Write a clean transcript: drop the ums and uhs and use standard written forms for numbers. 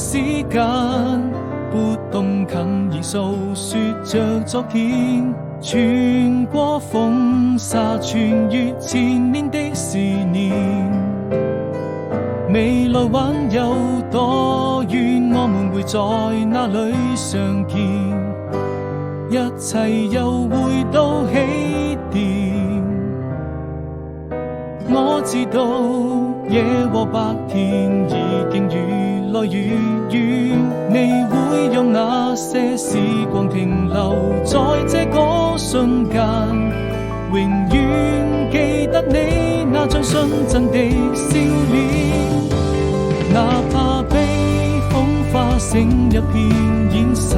時間，撥動琴弦訴說着昨天，穿過風沙，穿越千年的思念。未來還有多遠，我們會在哪裡相見？一切又回到起點。我知道夜和白天已經越來越遠，你會用那些時光停留在這個瞬間，永遠記得你那張純真的笑臉。哪怕被風化成一片煙沙，